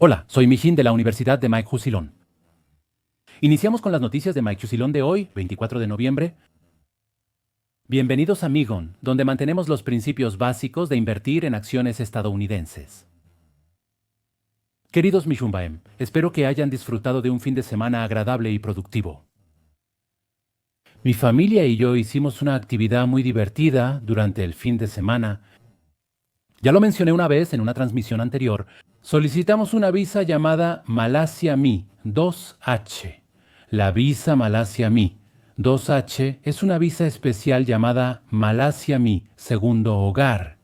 Hola, soy Mijin de la Universidad de Mike Husilón. Iniciamos con las noticias de Mike Husilón de hoy, 24 de noviembre. Bienvenidos a Migon, donde mantenemos los principios básicos de invertir en acciones estadounidenses. Queridos Mishumbaem, espero que hayan disfrutado de un fin de semana agradable y productivo. Mi familia y yo hicimos una actividad muy divertida durante el fin de semana. Ya lo mencioné una vez en una transmisión anterior. Solicitamos una visa llamada Malasia Mi 2H. La visa Malasia Mi 2H es una visa especial llamada Malasia Mi Segundo Hogar.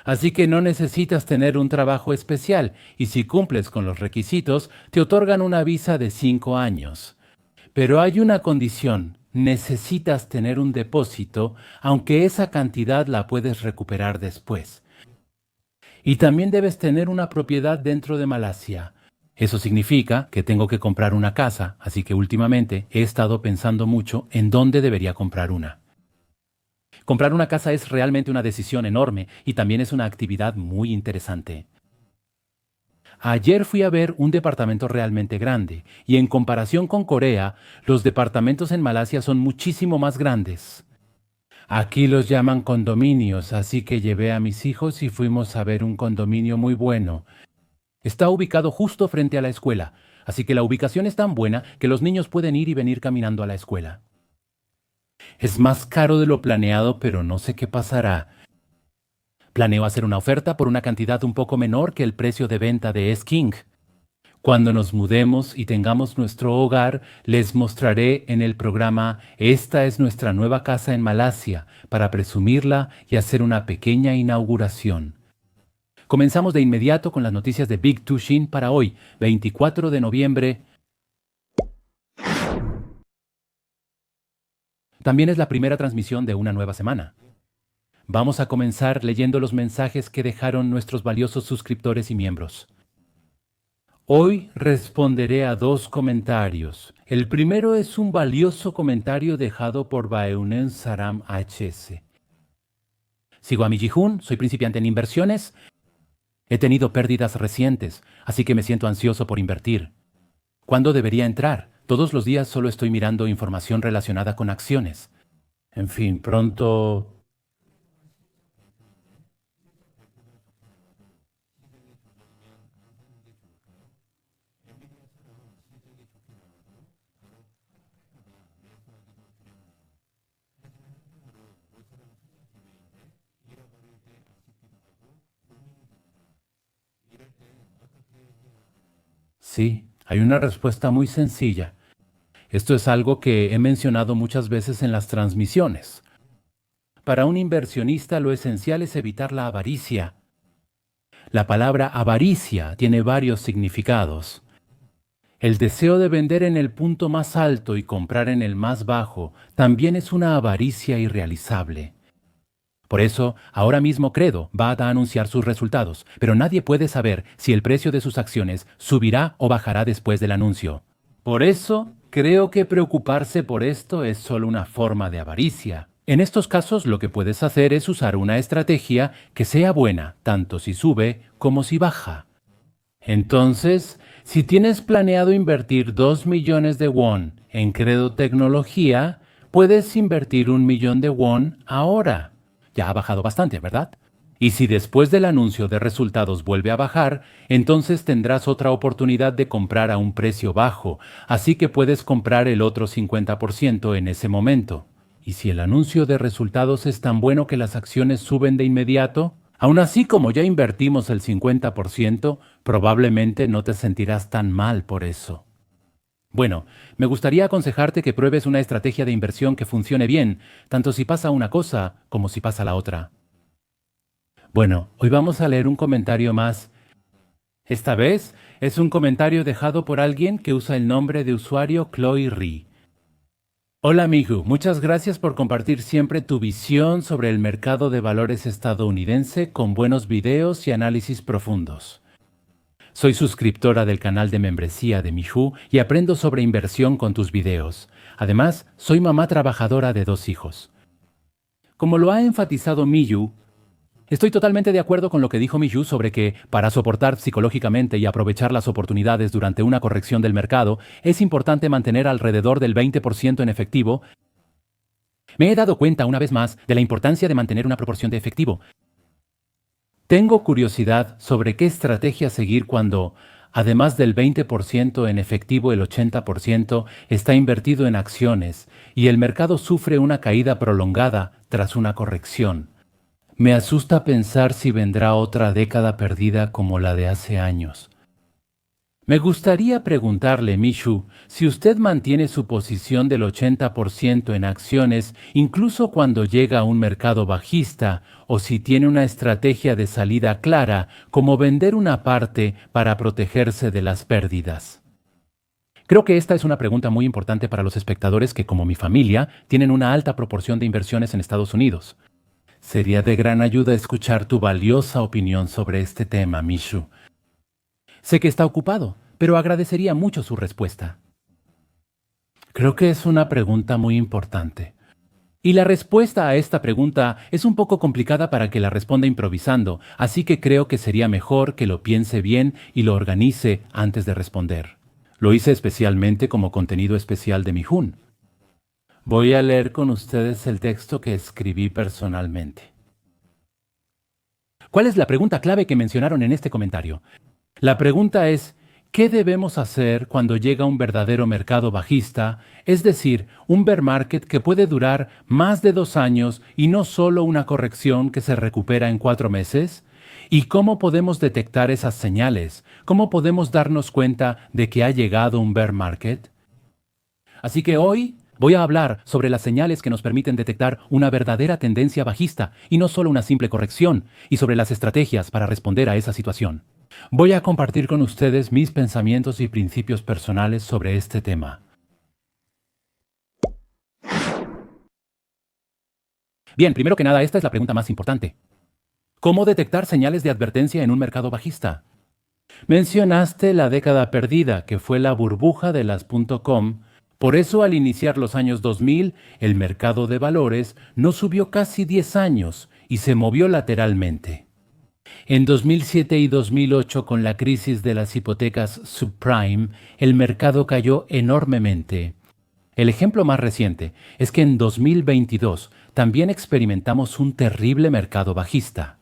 Así que no necesitas tener un trabajo especial y si cumples con los requisitos, te otorgan una visa de 5 años. Pero hay una condición. Necesitas tener un depósito, aunque esa cantidad la puedes recuperar después. Y también debes tener una propiedad dentro de Malasia. Eso significa que tengo que comprar una casa, así que últimamente he estado pensando mucho en dónde debería comprar una. Comprar una casa es realmente una decisión enorme y también es una actividad muy interesante. Ayer fui a ver un departamento realmente grande y en comparación con Corea, los departamentos en Malasia son muchísimo más grandes. Aquí los llaman condominios, así que llevé a mis hijos y fuimos a ver un condominio muy bueno. Está ubicado justo frente a la escuela, así que la ubicación es tan buena que los niños pueden ir y venir caminando a la escuela. Es más caro de lo planeado, pero no sé qué pasará. Planeo hacer una oferta por una cantidad un poco menor que el precio de venta de S-King. Cuando nos mudemos y tengamos nuestro hogar, les mostraré en el programa Esta es nuestra nueva casa en Malasia para presumirla y hacer una pequeña inauguración. Comenzamos de inmediato con las noticias de Big Tushin para hoy, 24 de noviembre. También es la primera transmisión de una nueva semana. Vamos a comenzar leyendo los mensajes que dejaron nuestros valiosos suscriptores y miembros. Hoy responderé a 2 comentarios. El primero es un valioso comentario dejado por Baeunen Saram HS. Sigo a mi Jihun, soy principiante en inversiones. He tenido pérdidas recientes, así que me siento ansioso por invertir. ¿Cuándo debería entrar? Todos los días solo estoy mirando información relacionada con acciones. En fin, pronto... Sí, hay una respuesta muy sencilla. Esto es algo que he mencionado muchas veces en las transmisiones. Para un inversionista lo esencial es evitar la avaricia. La palabra avaricia tiene varios significados. El deseo de vender en el punto más alto y comprar en el más bajo también es una avaricia irrealizable. Por eso, ahora mismo Credo va a anunciar sus resultados, pero nadie puede saber si el precio de sus acciones subirá o bajará después del anuncio. Por eso, creo que preocuparse por esto es solo una forma de avaricia. En estos casos, lo que puedes hacer es usar una estrategia que sea buena, tanto si sube como si baja. Entonces, si tienes planeado invertir 2 millones de won en Credo Tecnología, puedes invertir 1 millón de won ahora. Ya ha bajado bastante, ¿verdad? Y si después del anuncio de resultados vuelve a bajar, entonces tendrás otra oportunidad de comprar a un precio bajo, así que puedes comprar el otro 50% en ese momento. Y si el anuncio de resultados es tan bueno que las acciones suben de inmediato, aún así como ya invertimos el 50%, probablemente no te sentirás tan mal por eso. Bueno, me gustaría aconsejarte que pruebes una estrategia de inversión que funcione bien, tanto si pasa una cosa como si pasa la otra. Bueno, hoy vamos a leer un comentario más. Esta vez es un comentario dejado por alguien que usa el nombre de usuario Chloe Ri. Hola amigo, muchas gracias por compartir siempre tu visión sobre el mercado de valores estadounidense con buenos videos y análisis profundos. Soy suscriptora del canal de membresía de Mihu y aprendo sobre inversión con tus videos. Además, soy mamá trabajadora de 2 hijos. Como lo ha enfatizado Miyu, Estoy totalmente de acuerdo con lo que dijo Miyu sobre que, para soportar psicológicamente y aprovechar las oportunidades durante una corrección del mercado, es importante mantener alrededor del 20% en efectivo. Me he dado cuenta una vez más de la importancia de mantener una proporción de efectivo. Tengo curiosidad sobre qué estrategia seguir cuando, además del 20% en efectivo, el 80% está invertido en acciones y el mercado sufre una caída prolongada tras una corrección. Me asusta pensar si vendrá otra década perdida como la de hace años. Me gustaría preguntarle, Mishu, si usted mantiene su posición del 80% en acciones incluso cuando llega a un mercado bajista, o si tiene una estrategia de salida clara, como vender una parte para protegerse de las pérdidas. Creo que esta es una pregunta muy importante para los espectadores que, como mi familia, tienen una alta proporción de inversiones en Estados Unidos. Sería de gran ayuda escuchar tu valiosa opinión sobre este tema, Mishu. Sé que está ocupado, pero agradecería mucho su respuesta. Creo que es una pregunta muy importante. Y la respuesta a esta pregunta es un poco complicada para que la responda improvisando, así que creo que sería mejor que lo piense bien y lo organice antes de responder. Lo hice especialmente como contenido especial de Mijun. Voy a leer con ustedes el texto que escribí personalmente. ¿Cuál es la pregunta clave que mencionaron en este comentario? La pregunta es, ¿qué debemos hacer cuando llega un verdadero mercado bajista, es decir, un bear market que puede durar más de 2 años y no solo una corrección que se recupera en 4 meses? ¿Y cómo podemos detectar esas señales? ¿Cómo podemos darnos cuenta de que ha llegado un bear market? Así que hoy voy a hablar sobre las señales que nos permiten detectar una verdadera tendencia bajista y no solo una simple corrección, y sobre las estrategias para responder a esa situación. Voy a compartir con ustedes mis pensamientos y principios personales sobre este tema. Bien, primero que nada, esta es la pregunta más importante. ¿Cómo detectar señales de advertencia en un mercado bajista? Mencionaste la década perdida, que fue la burbuja de las .com. Por eso, al iniciar los años 2000, el mercado de valores no subió casi 10 años y se movió lateralmente. En 2007 y 2008, con la crisis de las hipotecas subprime, el mercado cayó enormemente. El ejemplo más reciente es que en 2022 también experimentamos un terrible mercado bajista.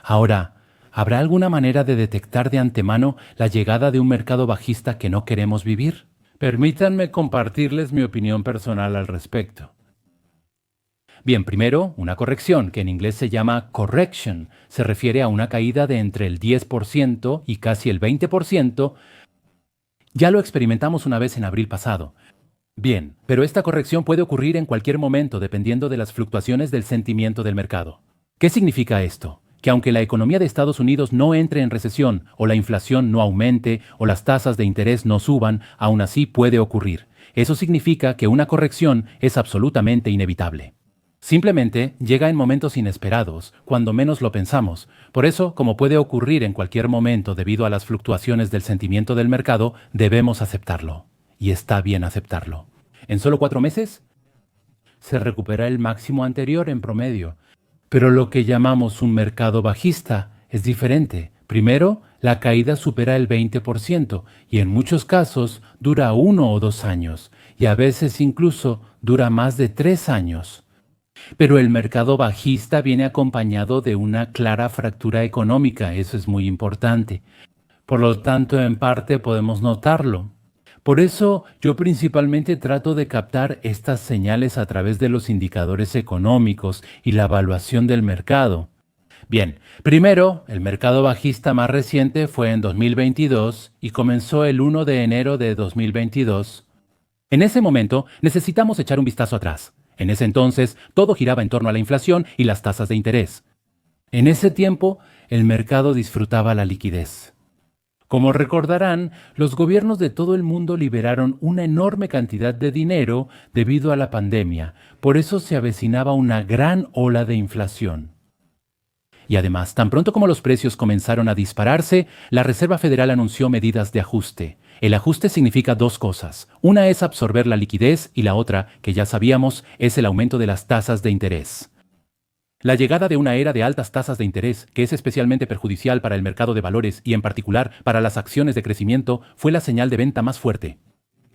Ahora, ¿habrá alguna manera de detectar de antemano la llegada de un mercado bajista que no queremos vivir? Permítanme compartirles mi opinión personal al respecto. Bien, primero, una corrección, que en inglés se llama correction, se refiere a una caída de entre el 10% y casi el 20%. Ya lo experimentamos una vez en abril pasado. Bien, pero esta corrección puede ocurrir en cualquier momento dependiendo de las fluctuaciones del sentimiento del mercado. ¿Qué significa esto? Que aunque la economía de Estados Unidos no entre en recesión, o la inflación no aumente, o las tasas de interés no suban, aún así puede ocurrir. Eso significa que una corrección es absolutamente inevitable. Simplemente llega en momentos inesperados, cuando menos lo pensamos. Por eso, como puede ocurrir en cualquier momento debido a las fluctuaciones del sentimiento del mercado, debemos aceptarlo. Y está bien aceptarlo. ¿En solo 4 meses? Se recupera el máximo anterior en promedio. Pero lo que llamamos un mercado bajista es diferente. Primero, la caída supera el 20% y en muchos casos dura 1 o 2 años y a veces incluso dura más de 3 años. Pero el mercado bajista viene acompañado de una clara fractura económica, eso es muy importante. Por lo tanto, en parte podemos notarlo. Por eso, yo principalmente trato de captar estas señales a través de los indicadores económicos y la evaluación del mercado. Bien, primero, el mercado bajista más reciente fue en 2022 y comenzó el 1 de enero de 2022. En ese momento, necesitamos echar un vistazo atrás. En ese entonces, todo giraba en torno a la inflación y las tasas de interés. En ese tiempo, el mercado disfrutaba la liquidez. Como recordarán, los gobiernos de todo el mundo liberaron una enorme cantidad de dinero debido a la pandemia. Por eso se avecinaba una gran ola de inflación. Y además, tan pronto como los precios comenzaron a dispararse, la Reserva Federal anunció medidas de ajuste. El ajuste significa 2 cosas. Una es absorber la liquidez y la otra, que ya sabíamos, es el aumento de las tasas de interés. La llegada de una era de altas tasas de interés, que es especialmente perjudicial para el mercado de valores y en particular para las acciones de crecimiento, fue la señal de venta más fuerte.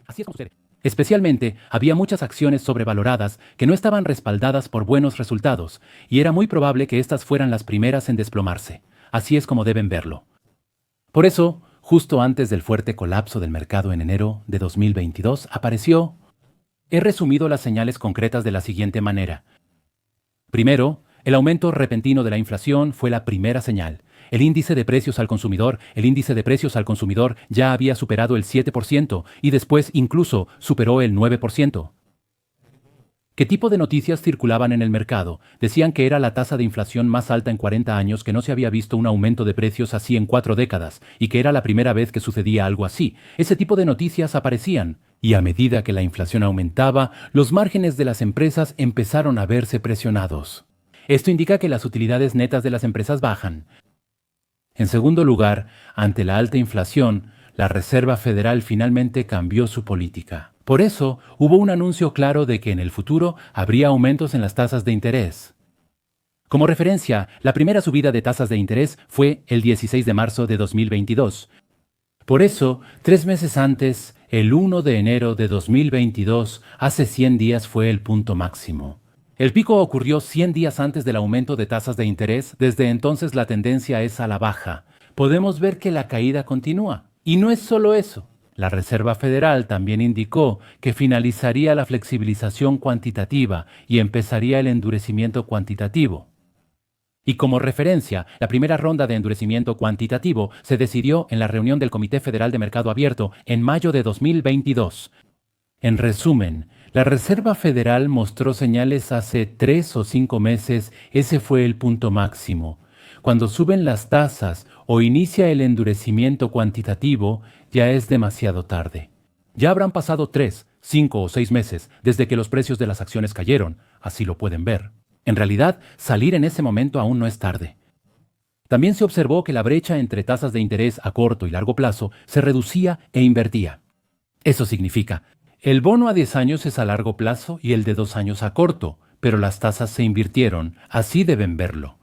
Así es como sucede. Especialmente, había muchas acciones sobrevaloradas que no estaban respaldadas por buenos resultados, y era muy probable que estas fueran las primeras en desplomarse. Así es como deben verlo. Por eso, justo antes del fuerte colapso del mercado en enero de 2022, apareció... He resumido las señales concretas de la siguiente manera. Primero, el aumento repentino de la inflación fue la primera señal. El índice de precios al consumidor ya había superado el 7% y después incluso superó el 9%. ¿Qué tipo de noticias circulaban en el mercado? Decían que era la tasa de inflación más alta en 40 años, que no se había visto un aumento de precios así en 4 décadas, y que era la primera vez que sucedía algo así. Ese tipo de noticias aparecían, y a medida que la inflación aumentaba, los márgenes de las empresas empezaron a verse presionados. Esto indica que las utilidades netas de las empresas bajan. En segundo lugar, ante la alta inflación, la Reserva Federal finalmente cambió su política. Por eso, hubo un anuncio claro de que en el futuro habría aumentos en las tasas de interés. Como referencia, la primera subida de tasas de interés fue el 16 de marzo de 2022. Por eso, 3 meses antes, el 1 de enero de 2022, hace 100 días fue el punto máximo. El pico ocurrió 100 días antes del aumento de tasas de interés. Desde entonces la tendencia es a la baja. Podemos ver que la caída continúa. Y no es solo eso. La Reserva Federal también indicó que finalizaría la flexibilización cuantitativa y empezaría el endurecimiento cuantitativo. Y como referencia, la primera ronda de endurecimiento cuantitativo se decidió en la reunión del Comité Federal de Mercado Abierto en mayo de 2022. En resumen, la Reserva Federal mostró señales hace 3 o 5 meses. Ese fue el punto máximo. Cuando suben las tasas o inicia el endurecimiento cuantitativo, ya es demasiado tarde. Ya habrán pasado 3, 5 o 6 meses desde que los precios de las acciones cayeron, así lo pueden ver. En realidad, salir en ese momento aún no es tarde. También se observó que la brecha entre tasas de interés a corto y largo plazo se reducía e invertía. Eso significa, el bono a 10 años es a largo plazo y el de 2 años a corto, pero las tasas se invirtieron, así deben verlo.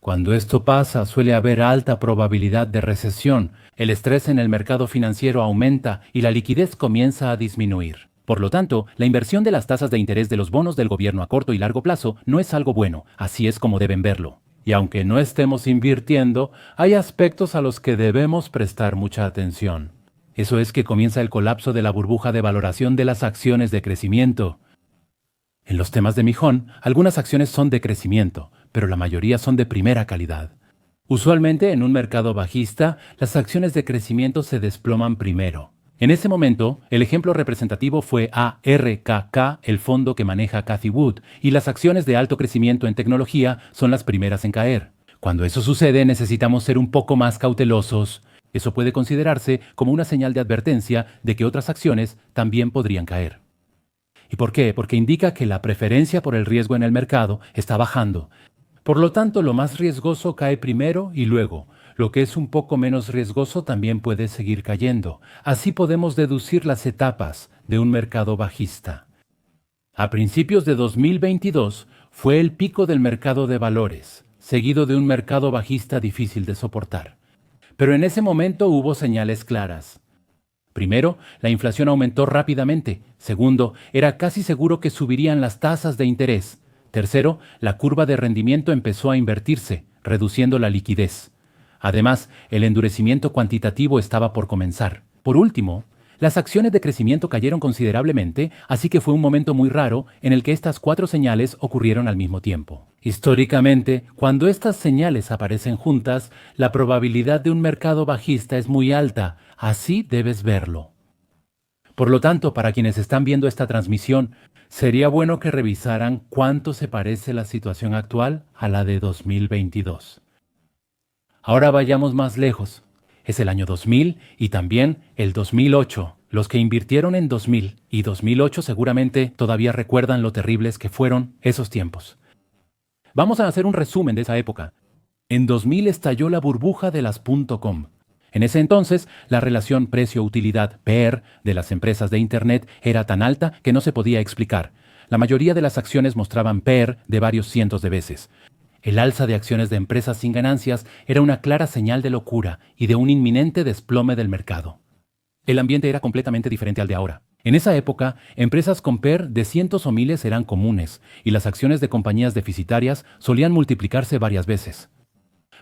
Cuando esto pasa, suele haber alta probabilidad de recesión, el estrés en el mercado financiero aumenta y la liquidez comienza a disminuir. Por lo tanto, la inversión de las tasas de interés de los bonos del gobierno a corto y largo plazo no es algo bueno, así es como deben verlo. Y aunque no estemos invirtiendo, hay aspectos a los que debemos prestar mucha atención. Eso es que comienza el colapso de la burbuja de valoración de las acciones de crecimiento. En los temas de Mijón, algunas acciones son de crecimiento, pero la mayoría son de primera calidad. Usualmente, en un mercado bajista, las acciones de crecimiento se desploman primero. En ese momento, el ejemplo representativo fue ARKK, el fondo que maneja Cathie Wood, y las acciones de alto crecimiento en tecnología son las primeras en caer. Cuando eso sucede, necesitamos ser un poco más cautelosos. Eso puede considerarse como una señal de advertencia de que otras acciones también podrían caer. ¿Y por qué? Porque indica que la preferencia por el riesgo en el mercado está bajando. Por lo tanto, lo más riesgoso cae primero y luego. Lo que es un poco menos riesgoso también puede seguir cayendo. Así podemos deducir las etapas de un mercado bajista. A principios de 2022 fue el pico del mercado de valores, seguido de un mercado bajista difícil de soportar. Pero en ese momento hubo señales claras. Primero, la inflación aumentó rápidamente. Segundo, era casi seguro que subirían las tasas de interés. Tercero, la curva de rendimiento empezó a invertirse, reduciendo la liquidez. Además, el endurecimiento cuantitativo estaba por comenzar. Por último, las acciones de crecimiento cayeron considerablemente, así que fue un momento muy raro en el que estas 4 señales ocurrieron al mismo tiempo. Históricamente, cuando estas señales aparecen juntas, la probabilidad de un mercado bajista es muy alta, así debes verlo. Por lo tanto, para quienes están viendo esta transmisión, sería bueno que revisaran cuánto se parece la situación actual a la de 2022. Ahora vayamos más lejos. Es el año 2000 y también el 2008. Los que invirtieron en 2000 y 2008 seguramente todavía recuerdan lo terribles que fueron esos tiempos. Vamos a hacer un resumen de esa época. En 2000 estalló la burbuja de las .com. En ese entonces, la relación precio-utilidad PER de las empresas de Internet era tan alta que no se podía explicar. La mayoría de las acciones mostraban PER de varios cientos de veces. El alza de acciones de empresas sin ganancias era una clara señal de locura y de un inminente desplome del mercado. El ambiente era completamente diferente al de ahora. En esa época, empresas con PER de cientos o miles eran comunes, y las acciones de compañías deficitarias solían multiplicarse varias veces.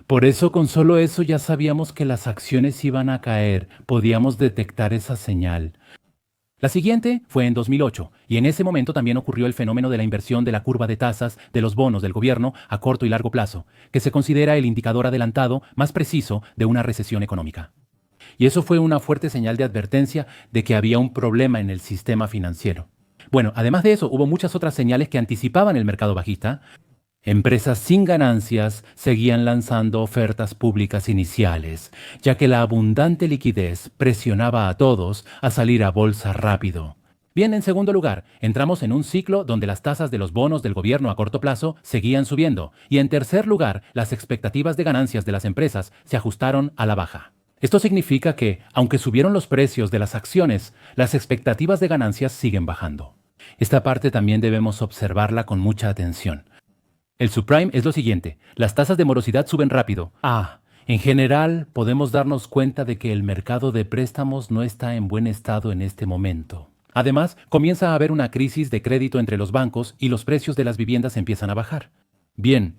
Por eso, con solo eso ya sabíamos que las acciones iban a caer, podíamos detectar esa señal. La siguiente fue en 2008, y en ese momento también ocurrió el fenómeno de la inversión de la curva de tasas de los bonos del gobierno a corto y largo plazo, que se considera el indicador adelantado más preciso de una recesión económica. Y eso fue una fuerte señal de advertencia de que había un problema en el sistema financiero. Bueno, además de eso, hubo muchas otras señales que anticipaban el mercado bajista. Empresas sin ganancias seguían lanzando ofertas públicas iniciales, ya que la abundante liquidez presionaba a todos a salir a bolsa rápido. Bien, en segundo lugar, entramos en un ciclo donde las tasas de los bonos del gobierno a corto plazo seguían subiendo, y en tercer lugar, las expectativas de ganancias de las empresas se ajustaron a la baja. Esto significa que, aunque subieron los precios de las acciones, las expectativas de ganancias siguen bajando. Esta parte también debemos observarla con mucha atención. El subprime es lo siguiente: las tasas de morosidad suben rápido. En general, podemos darnos cuenta de que el mercado de préstamos no está en buen estado en este momento. Además, comienza a haber una crisis de crédito entre los bancos y los precios de las viviendas empiezan a bajar. Bien,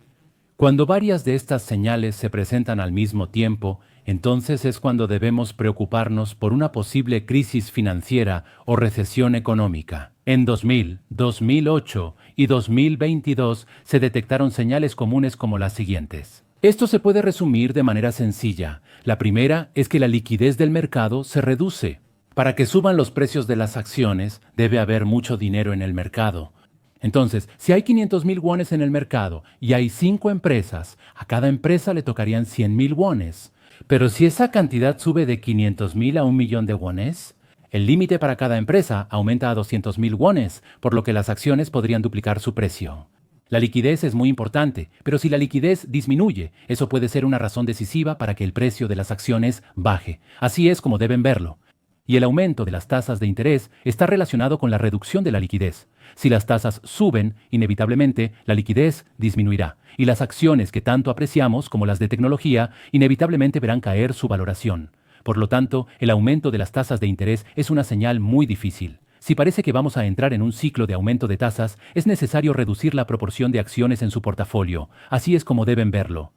cuando varias de estas señales se presentan al mismo tiempo, entonces es cuando debemos preocuparnos por una posible crisis financiera o recesión económica. En 2000, 2008 y 2022 se detectaron señales comunes como las siguientes. Esto se puede resumir de manera sencilla. La primera es que la liquidez del mercado se reduce. Para que suban los precios de las acciones, debe haber mucho dinero en el mercado. Entonces, si hay 500,000 wones en el mercado y hay 5 empresas, a cada empresa le tocarían 100,000 wones. Pero si esa cantidad sube de 500,000 a 1,000,000 de wones, el límite para cada empresa aumenta a 200,000 wones, por lo que las acciones podrían duplicar su precio. La liquidez es muy importante, pero si la liquidez disminuye, eso puede ser una razón decisiva para que el precio de las acciones baje. Así es como deben verlo. Y el aumento de las tasas de interés está relacionado con la reducción de la liquidez. Si las tasas suben, inevitablemente la liquidez disminuirá, y las acciones que tanto apreciamos, como las de tecnología, inevitablemente verán caer su valoración. Por lo tanto, el aumento de las tasas de interés es una señal muy difícil. Si parece que vamos a entrar en un ciclo de aumento de tasas, es necesario reducir la proporción de acciones en su portafolio. Así es como deben verlo.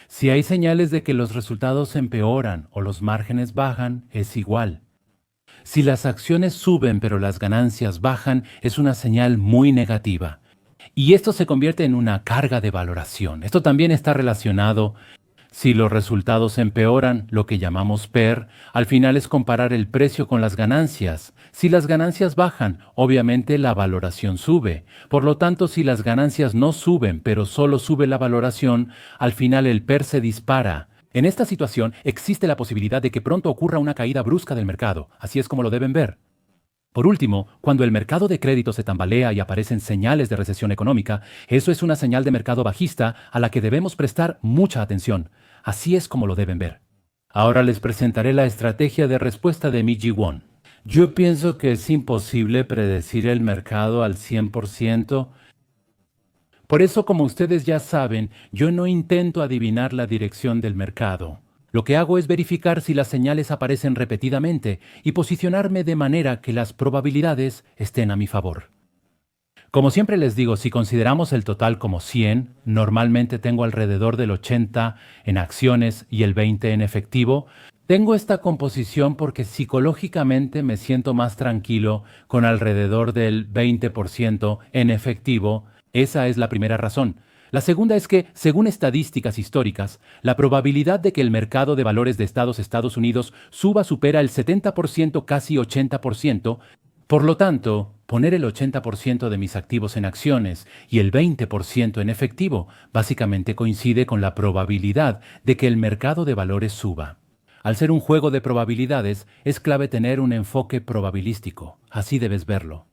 Si hay señales de que los resultados empeoran o los márgenes bajan, es igual. Si las acciones suben pero las ganancias bajan, es una señal muy negativa. Y esto se convierte en una carga de valoración. Esto también está relacionado. Si los resultados empeoran, lo que llamamos PER, al final es comparar el precio con las ganancias. Si las ganancias bajan, obviamente la valoración sube. Por lo tanto, si las ganancias no suben, pero solo sube la valoración, al final el PER se dispara. En esta situación existe la posibilidad de que pronto ocurra una caída brusca del mercado. Así es como lo deben ver. Por último, cuando el mercado de crédito se tambalea y aparecen señales de recesión económica, eso es una señal de mercado bajista a la que debemos prestar mucha atención. Así es como lo deben ver. Ahora les presentaré la estrategia de respuesta de Mi Ji Won. Yo pienso que es imposible predecir el mercado al 100%. Por eso, como ustedes ya saben, yo no intento adivinar la dirección del mercado. Lo que hago es verificar si las señales aparecen repetidamente y posicionarme de manera que las probabilidades estén a mi favor. Como siempre les digo, si consideramos el total como 100, normalmente tengo alrededor del 80 en acciones y el 20 en efectivo. Tengo esta composición porque psicológicamente me siento más tranquilo con alrededor del 20% en efectivo. Esa es la primera razón. La segunda es que, según estadísticas históricas, la probabilidad de que el mercado de valores de Estados Unidos suba supera el 70%, casi 80%. Por lo tanto, poner el 80% de mis activos en acciones y el 20% en efectivo básicamente coincide con la probabilidad de que el mercado de valores suba. Al ser un juego de probabilidades, es clave tener un enfoque probabilístico. Así debes verlo.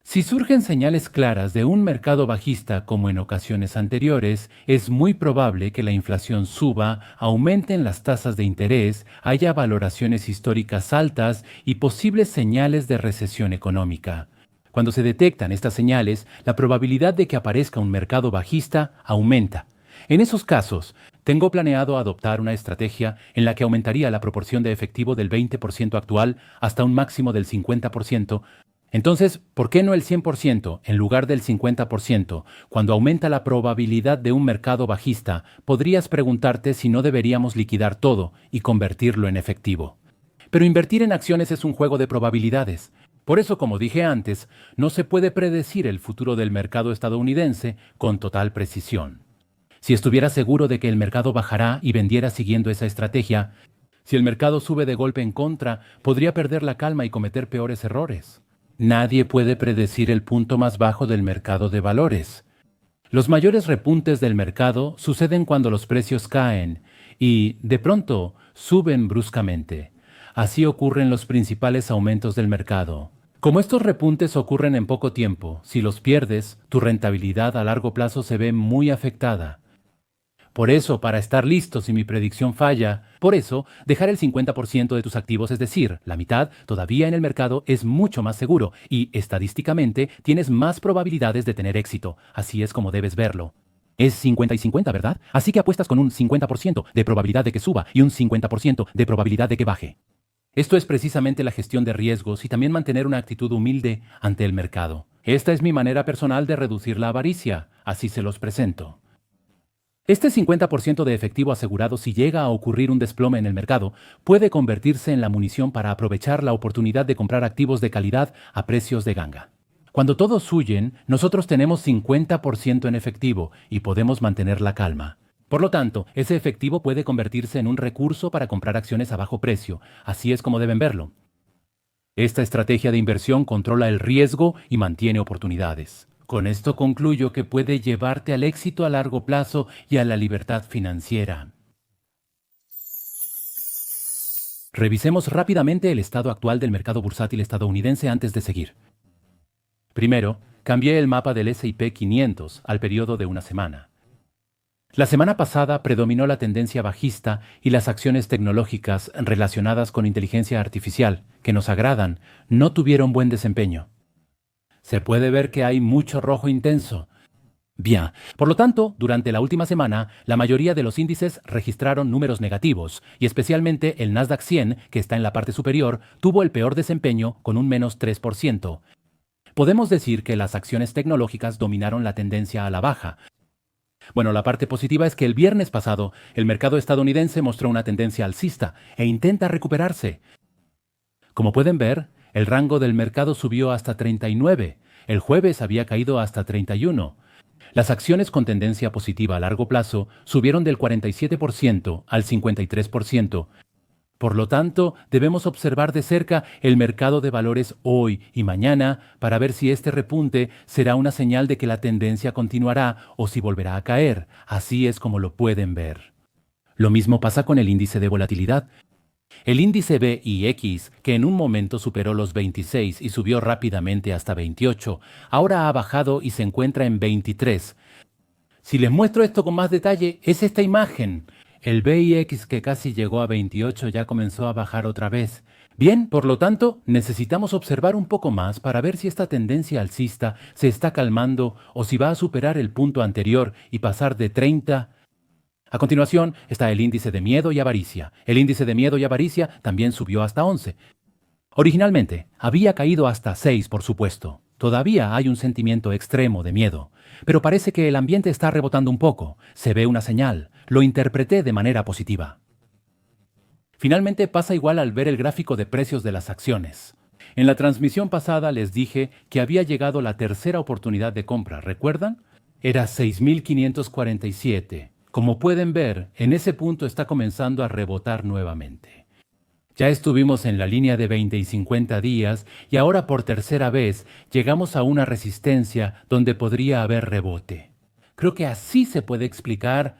Si surgen señales claras de un mercado bajista como en ocasiones anteriores, es muy probable que la inflación suba, aumenten las tasas de interés, haya valoraciones históricas altas y posibles señales de recesión económica. Cuando se detectan estas señales, la probabilidad de que aparezca un mercado bajista aumenta. En esos casos, tengo planeado adoptar una estrategia en la que aumentaría la proporción de efectivo del 20% actual hasta un máximo del 50%. Entonces, ¿por qué no el 100% en lugar del 50%? Cuando aumenta la probabilidad de un mercado bajista, podrías preguntarte si no deberíamos liquidar todo y convertirlo en efectivo. Pero invertir en acciones es un juego de probabilidades. Por eso, como dije antes, no se puede predecir el futuro del mercado estadounidense con total precisión. Si estuviera seguro de que el mercado bajará y vendiera siguiendo esa estrategia, si el mercado sube de golpe en contra, podría perder la calma y cometer peores errores. Nadie puede predecir el punto más bajo del mercado de valores. Los mayores repuntes del mercado suceden cuando los precios caen y, de pronto, suben bruscamente. Así ocurren los principales aumentos del mercado. Como estos repuntes ocurren en poco tiempo, si los pierdes, tu rentabilidad a largo plazo se ve muy afectada. Por eso, para estar listo si mi predicción falla, dejar el 50% de tus activos, es decir, la mitad, todavía en el mercado es mucho más seguro y, estadísticamente, tienes más probabilidades de tener éxito. Así es como debes verlo. Es 50 y 50, ¿verdad? Así que apuestas con un 50% de probabilidad de que suba y un 50% de probabilidad de que baje. Esto es precisamente la gestión de riesgos y también mantener una actitud humilde ante el mercado. Esta es mi manera personal de reducir la avaricia, así se los presento. Este 50% de efectivo asegurado, si llega a ocurrir un desplome en el mercado, puede convertirse en la munición para aprovechar la oportunidad de comprar activos de calidad a precios de ganga. Cuando todos huyen, nosotros tenemos 50% en efectivo y podemos mantener la calma. Por lo tanto, ese efectivo puede convertirse en un recurso para comprar acciones a bajo precio. Así es como deben verlo. Esta estrategia de inversión controla el riesgo y mantiene oportunidades. Con esto concluyo que puede llevarte al éxito a largo plazo y a la libertad financiera. Revisemos rápidamente el estado actual del mercado bursátil estadounidense antes de seguir. Primero, cambié el mapa del S&P 500 al periodo de una semana. La semana pasada predominó la tendencia bajista y las acciones tecnológicas relacionadas con inteligencia artificial, que nos agradan, no tuvieron buen desempeño. Se puede ver que hay mucho rojo intenso. Bien, por lo tanto, durante la última semana, la mayoría de los índices registraron números negativos, y especialmente el Nasdaq 100, que está en la parte superior, tuvo el peor desempeño con un menos 3%. Podemos decir que las acciones tecnológicas dominaron la tendencia a la baja. Bueno, la parte positiva es que el viernes pasado, el mercado estadounidense mostró una tendencia alcista e intenta recuperarse. Como pueden ver, el rango del mercado subió hasta 39. El jueves había caído hasta 31. Las acciones con tendencia positiva a largo plazo subieron del 47% al 53%. Por lo tanto, debemos observar de cerca el mercado de valores hoy y mañana para ver si este repunte será una señal de que la tendencia continuará o si volverá a caer. Así es como lo pueden ver. Lo mismo pasa con el índice de volatilidad. El índice VIX, que en un momento superó los 26 y subió rápidamente hasta 28, ahora ha bajado y se encuentra en 23. Si les muestro esto con más detalle, es esta imagen. El VIX, que casi llegó a 28, ya comenzó a bajar otra vez. Bien, por lo tanto, necesitamos observar un poco más para ver si esta tendencia alcista se está calmando o si va a superar el punto anterior y pasar de 30. A continuación está el índice de miedo y avaricia. El índice de miedo y avaricia también subió hasta 11. Originalmente, había caído hasta 6, por supuesto. Todavía hay un sentimiento extremo de miedo. Pero parece que el ambiente está rebotando un poco. Se ve una señal. Lo interpreté de manera positiva. Finalmente pasa igual al ver el gráfico de precios de las acciones. En la transmisión pasada les dije que había llegado la tercera oportunidad de compra, ¿recuerdan? Era 6.547. Como pueden ver, en ese punto está comenzando a rebotar nuevamente. Ya estuvimos en la línea de 20 y 50 días y ahora por tercera vez llegamos a una resistencia donde podría haber rebote. Creo que así se puede explicar.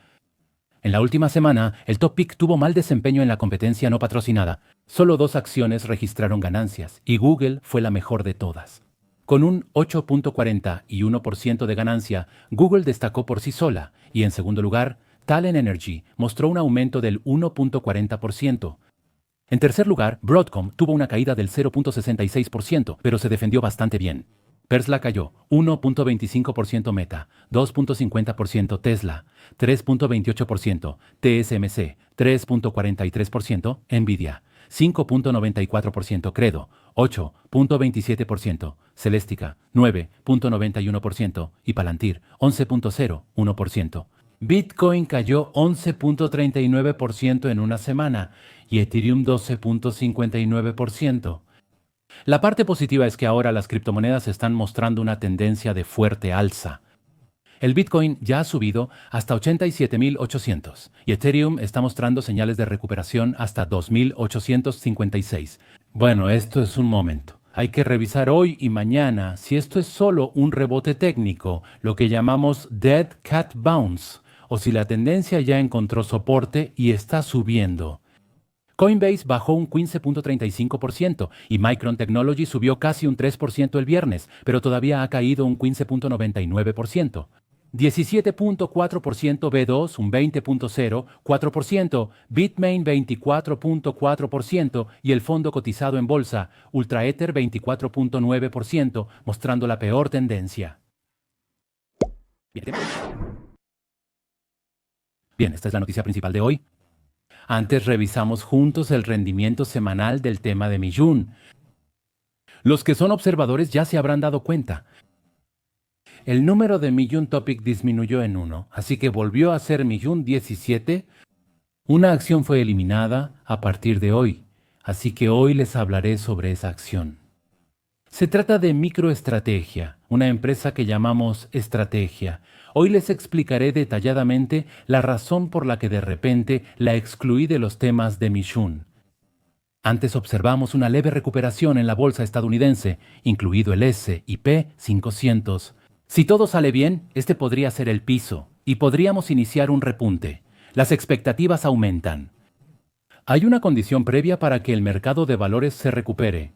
En la última semana, el Top Pick tuvo mal desempeño en la competencia no patrocinada. Solo 2 acciones registraron ganancias y Google fue la mejor de todas. Con un 8.41% de ganancia, Google destacó por sí sola y, en segundo lugar, Talen Energy mostró un aumento del 1.40%. En tercer lugar, Broadcom tuvo una caída del 0.66%, pero se defendió bastante bien. Tesla cayó 1.25%, Meta 2.50%, Tesla 3.28%, TSMC 3.43%, Nvidia 5.94%, Credo 8.27%, Celestica 9.91% y Palantir 11.01%. Bitcoin cayó 11.39% en una semana y Ethereum 12.59%. La parte positiva es que ahora las criptomonedas están mostrando una tendencia de fuerte alza. El Bitcoin ya ha subido hasta 87.800 y Ethereum está mostrando señales de recuperación hasta 2.856. Bueno, esto es un momento. Hay que revisar hoy y mañana si esto es solo un rebote técnico, lo que llamamos Dead Cat Bounce, o si la tendencia ya encontró soporte y está subiendo. Coinbase bajó un 15.35% y Micron Technology subió casi un 3% el viernes, pero todavía ha caído un 15.99%. 17.4% B2, un 20.04%, Bitmain 24.4% y el fondo cotizado en bolsa, UltraEther 24.9%, mostrando la peor tendencia. Bien, esta es la noticia principal de hoy. Antes revisamos juntos el rendimiento semanal del tema de Mijun. Los que son observadores ya se habrán dado cuenta. El número de Mijun Topic disminuyó en 1, así que volvió a ser Mijun 17. Una acción fue eliminada a partir de hoy, así que hoy les hablaré sobre esa acción. Se trata de MicroEstrategia, una empresa que llamamos Estrategia. Hoy les explicaré detalladamente la razón por la que de repente la excluí de los temas de Mijun. Antes observamos una leve recuperación en la bolsa estadounidense, incluido el S&P 500. Si todo sale bien, este podría ser el piso y podríamos iniciar un repunte. Las expectativas aumentan. Hay una condición previa para que el mercado de valores se recupere.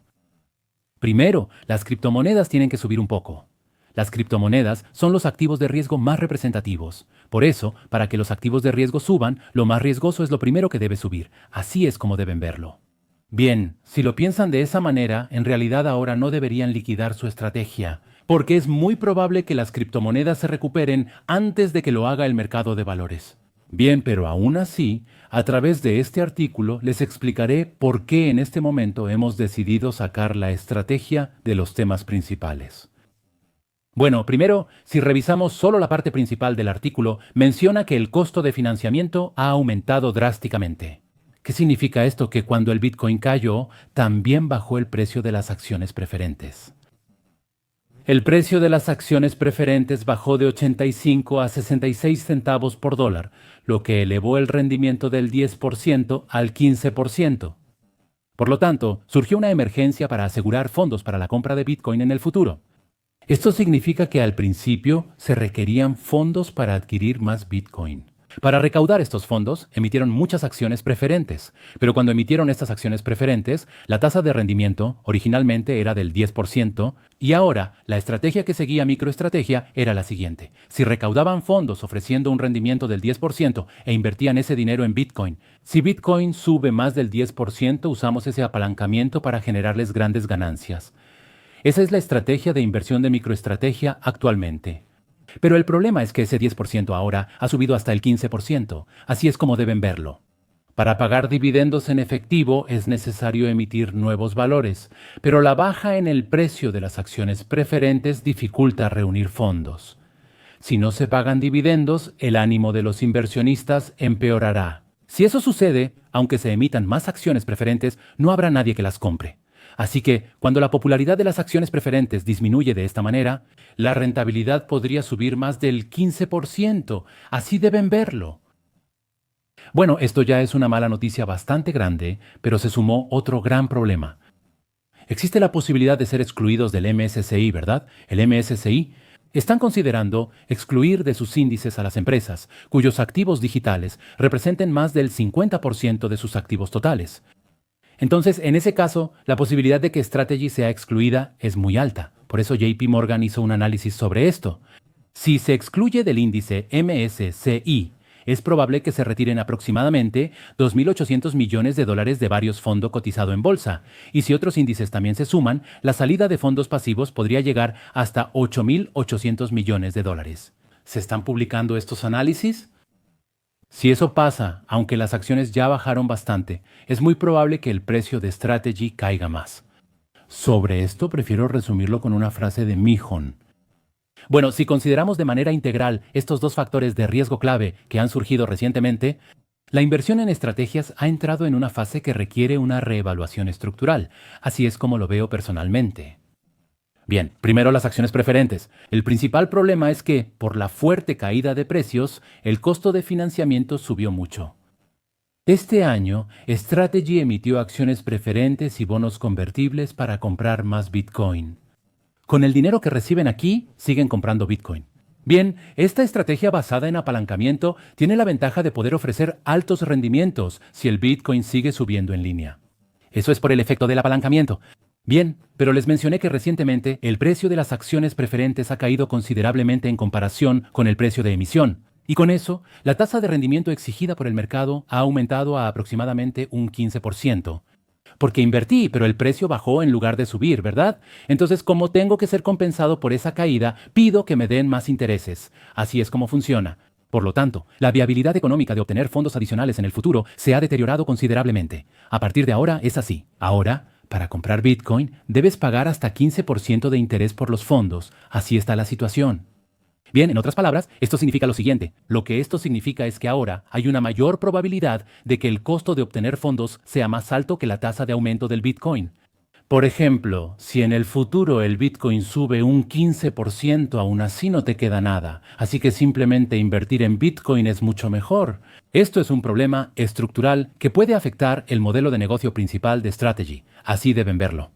Primero, las criptomonedas tienen que subir un poco. Las criptomonedas son los activos de riesgo más representativos. Por eso, para que los activos de riesgo suban, lo más riesgoso es lo primero que debe subir. Así es como deben verlo. Bien, si lo piensan de esa manera, en realidad ahora no deberían liquidar su estrategia, porque es muy probable que las criptomonedas se recuperen antes de que lo haga el mercado de valores. Bien, pero aún así, a través de este artículo les explicaré por qué en este momento hemos decidido sacar la estrategia de los temas principales. Bueno, primero, si revisamos solo la parte principal del artículo, menciona que el costo de financiamiento ha aumentado drásticamente. ¿Qué significa esto? Que cuando el Bitcoin cayó, también bajó el precio de las acciones preferentes. El precio de las acciones preferentes bajó de 85 a 66 centavos por dólar, lo que elevó el rendimiento del 10% al 15%. Por lo tanto, surgió una emergencia para asegurar fondos para la compra de Bitcoin en el futuro. Esto significa que al principio se requerían fondos para adquirir más Bitcoin. Para recaudar estos fondos, emitieron muchas acciones preferentes, pero cuando emitieron estas acciones preferentes, la tasa de rendimiento originalmente era del 10% y ahora la estrategia que seguía MicroEstrategia era la siguiente. Si recaudaban fondos ofreciendo un rendimiento del 10% e invertían ese dinero en Bitcoin, si Bitcoin sube más del 10%, usamos ese apalancamiento para generarles grandes ganancias. Esa es la estrategia de inversión de MicroEstrategia actualmente. Pero el problema es que ese 10% ahora ha subido hasta el 15%. Así es como deben verlo. Para pagar dividendos en efectivo es necesario emitir nuevos valores, pero la baja en el precio de las acciones preferentes dificulta reunir fondos. Si no se pagan dividendos, el ánimo de los inversionistas empeorará. Si eso sucede, aunque se emitan más acciones preferentes, no habrá nadie que las compre. Así que, cuando la popularidad de las acciones preferentes disminuye de esta manera, la rentabilidad podría subir más del 15%. Así deben verlo. Bueno, esto ya es una mala noticia bastante grande, pero se sumó otro gran problema. Existe la posibilidad de ser excluidos del MSCI, ¿verdad? El MSCI están considerando excluir de sus índices a las empresas, cuyos activos digitales representen más del 50% de sus activos totales. Entonces, en ese caso, la posibilidad de que Strategy sea excluida es muy alta. Por eso JP Morgan hizo un análisis sobre esto. Si se excluye del índice MSCI, es probable que se retiren aproximadamente 2.800 millones de dólares de varios fondos cotizados en bolsa. Y si otros índices también se suman, la salida de fondos pasivos podría llegar hasta 8.800 millones de dólares. ¿Se están publicando estos análisis? Si eso pasa, aunque las acciones ya bajaron bastante, es muy probable que el precio de Strategy caiga más. Sobre esto prefiero resumirlo con una frase de Mijon. Bueno, si consideramos de manera integral estos dos factores de riesgo clave que han surgido recientemente, la inversión en estrategias ha entrado en una fase que requiere una reevaluación estructural. Así es como lo veo personalmente. Bien, primero las acciones preferentes. El principal problema es que, por la fuerte caída de precios, el costo de financiamiento subió mucho. Este año, Strategy emitió acciones preferentes y bonos convertibles para comprar más Bitcoin. Con el dinero que reciben aquí, siguen comprando Bitcoin. Bien, esta estrategia basada en apalancamiento tiene la ventaja de poder ofrecer altos rendimientos si el Bitcoin sigue subiendo en línea. Eso es por el efecto del apalancamiento. Bien, pero les mencioné que recientemente el precio de las acciones preferentes ha caído considerablemente en comparación con el precio de emisión. Y con eso, la tasa de rendimiento exigida por el mercado ha aumentado a aproximadamente un 15%. Porque invertí, pero el precio bajó en lugar de subir, ¿verdad? Entonces, como tengo que ser compensado por esa caída, pido que me den más intereses. Así es como funciona. Por lo tanto, la viabilidad económica de obtener fondos adicionales en el futuro se ha deteriorado considerablemente. A partir de ahora es así. Ahora, para comprar Bitcoin, debes pagar hasta 15% de interés por los fondos. Así está la situación. Bien, en otras palabras, esto significa lo siguiente. Lo que esto significa es que ahora hay una mayor probabilidad de que el costo de obtener fondos sea más alto que la tasa de aumento del Bitcoin. Por ejemplo, si en el futuro el Bitcoin sube un 15%, aún así no te queda nada. Así que simplemente invertir en Bitcoin es mucho mejor. Esto es un problema estructural que puede afectar el modelo de negocio principal de Strategy. Así deben verlo.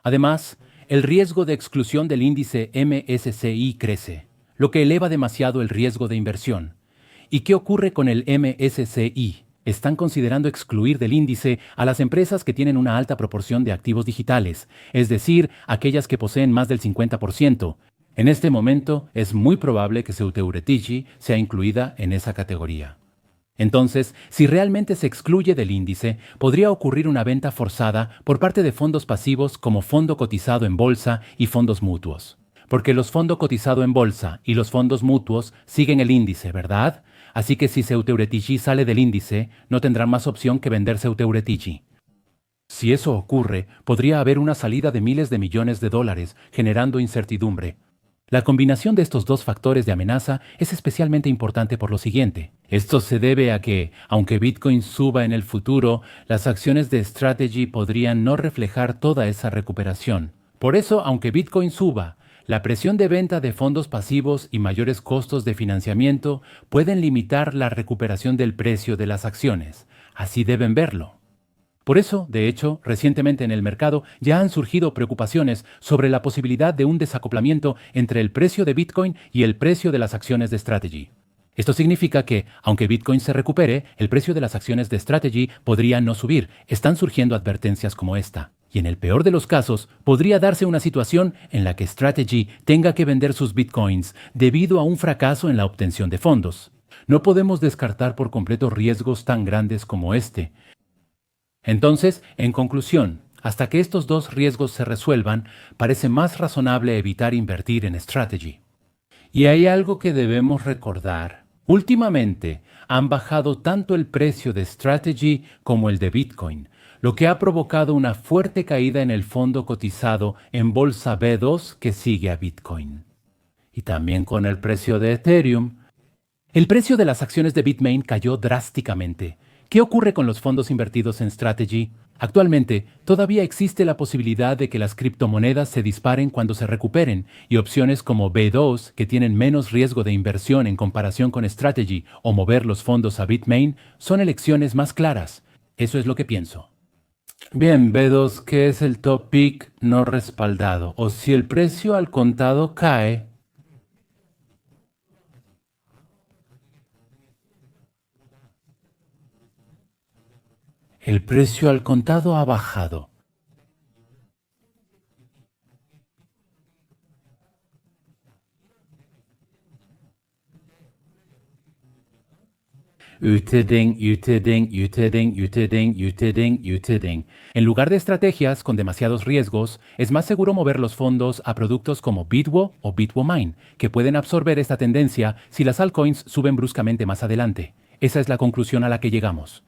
Además, el riesgo de exclusión del índice MSCI crece, lo que eleva demasiado el riesgo de inversión. ¿Y qué ocurre con el MSCI? Están considerando excluir del índice a las empresas que tienen una alta proporción de activos digitales, es decir, aquellas que poseen más del 50%. En este momento es muy probable que Security sea incluida en esa categoría. Entonces, si realmente se excluye del índice, podría ocurrir una venta forzada por parte de fondos pasivos como fondo cotizado en bolsa y fondos mutuos. Porque los fondos cotizados en bolsa y los fondos mutuos siguen el índice, ¿verdad? Así que si Security sale del índice, no tendrán más opción que vender Security. Si eso ocurre, podría haber una salida de miles de millones de dólares, generando incertidumbre. La combinación de estos dos factores de amenaza es especialmente importante por lo siguiente. Esto se debe a que, aunque Bitcoin suba en el futuro, las acciones de Strategy podrían no reflejar toda esa recuperación. Por eso, aunque Bitcoin suba, la presión de venta de fondos pasivos y mayores costos de financiamiento pueden limitar la recuperación del precio de las acciones. Así deben verlo. Por eso, de hecho, recientemente en el mercado ya han surgido preocupaciones sobre la posibilidad de un desacoplamiento entre el precio de Bitcoin y el precio de las acciones de Strategy. Esto significa que, aunque Bitcoin se recupere, el precio de las acciones de Strategy podría no subir. Están surgiendo advertencias como esta. Y en el peor de los casos, podría darse una situación en la que Strategy tenga que vender sus Bitcoins debido a un fracaso en la obtención de fondos. No podemos descartar por completo riesgos tan grandes como este. Entonces, en conclusión, hasta que estos dos riesgos se resuelvan, parece más razonable evitar invertir en Strategy. Y hay algo que debemos recordar. Últimamente, han bajado tanto el precio de Strategy como el de Bitcoin, lo que ha provocado una fuerte caída en el fondo cotizado en bolsa B2 que sigue a Bitcoin. Y también con el precio de Ethereum. El precio de las acciones de Bitmain cayó drásticamente. ¿Qué ocurre con los fondos invertidos en Strategy? Actualmente, todavía existe la posibilidad de que las criptomonedas se disparen cuando se recuperen, y opciones como B2, que tienen menos riesgo de inversión en comparación con Strategy, o mover los fondos a Bitmain, son elecciones más claras. Eso es lo que pienso. Bien, B2, ¿qué es el top pick no respaldado? O si el precio al contado cae, el precio al contado ha bajado. Uteding. En lugar de estrategias con demasiados riesgos, es más seguro mover los fondos a productos como Bitwo o BitwoMine, que pueden absorber esta tendencia si las altcoins suben bruscamente más adelante. Esa es la conclusión a la que llegamos.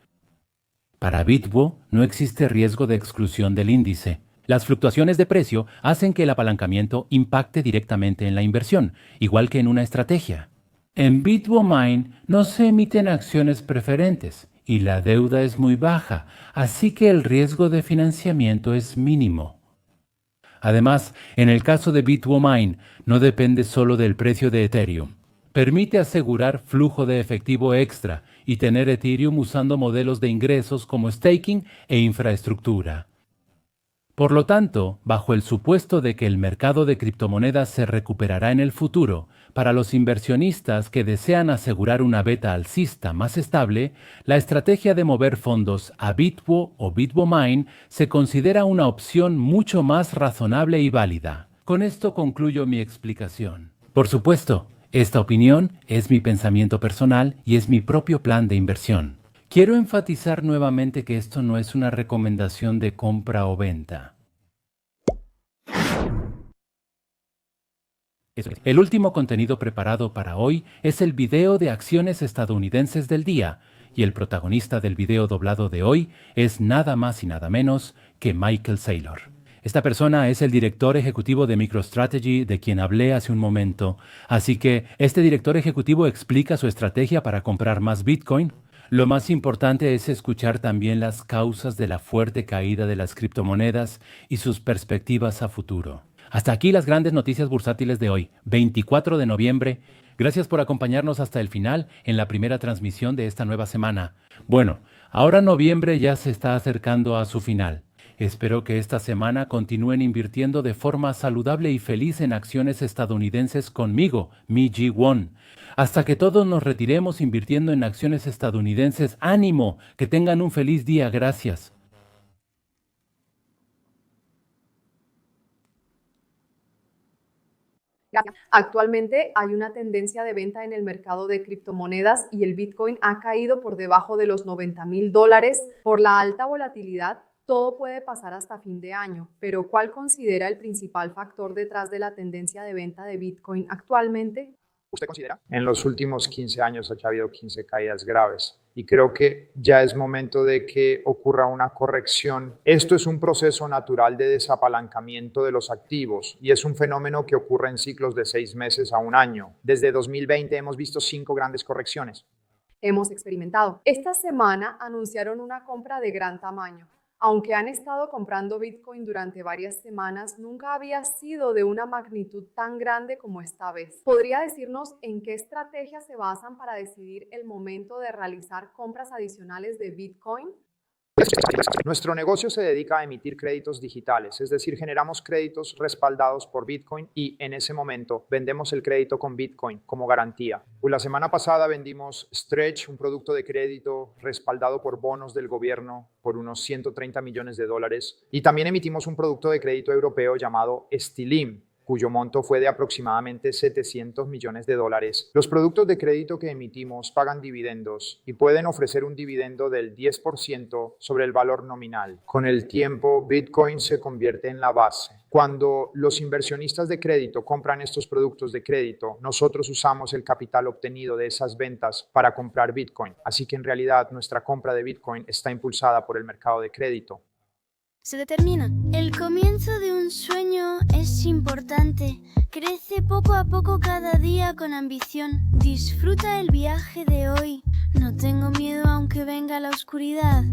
Para Bitwo no existe riesgo de exclusión del índice. Las fluctuaciones de precio hacen que el apalancamiento impacte directamente en la inversión, igual que en una estrategia. En BitwoMine no se emiten acciones preferentes y la deuda es muy baja, así que el riesgo de financiamiento es mínimo. Además, en el caso de BitwoMine, no depende solo del precio de Ethereum. Permite asegurar flujo de efectivo extra y tener Ethereum usando modelos de ingresos como staking e infraestructura. Por lo tanto, bajo el supuesto de que el mercado de criptomonedas se recuperará en el futuro, para los inversionistas que desean asegurar una beta alcista más estable, la estrategia de mover fondos a Bitwo o BitwoMine se considera una opción mucho más razonable y válida. Con esto concluyo mi explicación. Por supuesto, esta opinión es mi pensamiento personal y es mi propio plan de inversión. Quiero enfatizar nuevamente que esto no es una recomendación de compra o venta. El último contenido preparado para hoy es el video de acciones estadounidenses del día, y el protagonista del video doblado de hoy es nada más y nada menos que Michael Saylor. Esta persona es el director ejecutivo de MicroStrategy de quien hablé hace un momento, así que este director ejecutivo explica su estrategia para comprar más Bitcoin. Lo más importante es escuchar también las causas de la fuerte caída de las criptomonedas y sus perspectivas a futuro. Hasta aquí las grandes noticias bursátiles de hoy, 24 de noviembre. Gracias por acompañarnos hasta el final en la primera transmisión de esta nueva semana. Bueno, ahora noviembre ya se está acercando a su final. Espero que esta semana continúen invirtiendo de forma saludable y feliz en acciones estadounidenses conmigo, mi G1. Hasta que todos nos retiremos invirtiendo en acciones estadounidenses. ¡Ánimo! Que tengan un feliz día. Gracias. Actualmente hay una tendencia de venta en el mercado de criptomonedas y el Bitcoin ha caído por debajo de los $90,000 por la alta volatilidad. Todo puede pasar hasta fin de año, pero ¿cuál considera el principal factor detrás de la tendencia de venta de Bitcoin actualmente? ¿Usted considera? En los últimos 15 años ha habido 15 caídas graves y creo que ya es momento de que ocurra una corrección. Esto es un proceso natural de desapalancamiento de los activos y es un fenómeno que ocurre en ciclos de 6 meses a un año. Desde 2020 hemos visto 5 grandes correcciones. Hemos experimentado. Esta semana anunciaron una compra de gran tamaño. Aunque han estado comprando Bitcoin durante varias semanas, nunca había sido de una magnitud tan grande como esta vez. ¿Podría decirnos en qué estrategias se basan para decidir el momento de realizar compras adicionales de Bitcoin? Nuestro negocio se dedica a emitir créditos digitales, es decir, generamos créditos respaldados por Bitcoin y en ese momento vendemos el crédito con Bitcoin como garantía. La semana pasada vendimos Stretch, un producto de crédito respaldado por bonos del gobierno por unos $130 millones y también emitimos un producto de crédito europeo llamado Stilim, cuyo monto fue de aproximadamente $700 millones. Los productos de crédito que emitimos pagan dividendos y pueden ofrecer un dividendo del 10% sobre el valor nominal. Con el tiempo, Bitcoin se convierte en la base. Cuando los inversionistas de crédito compran estos productos de crédito, nosotros usamos el capital obtenido de esas ventas para comprar Bitcoin. Así que en realidad nuestra compra de Bitcoin está impulsada por el mercado de crédito. Se determina. El comienzo de un sueño es importante. Crece poco a poco cada día con ambición. Disfruta el viaje de hoy. No tengo miedo aunque venga la oscuridad.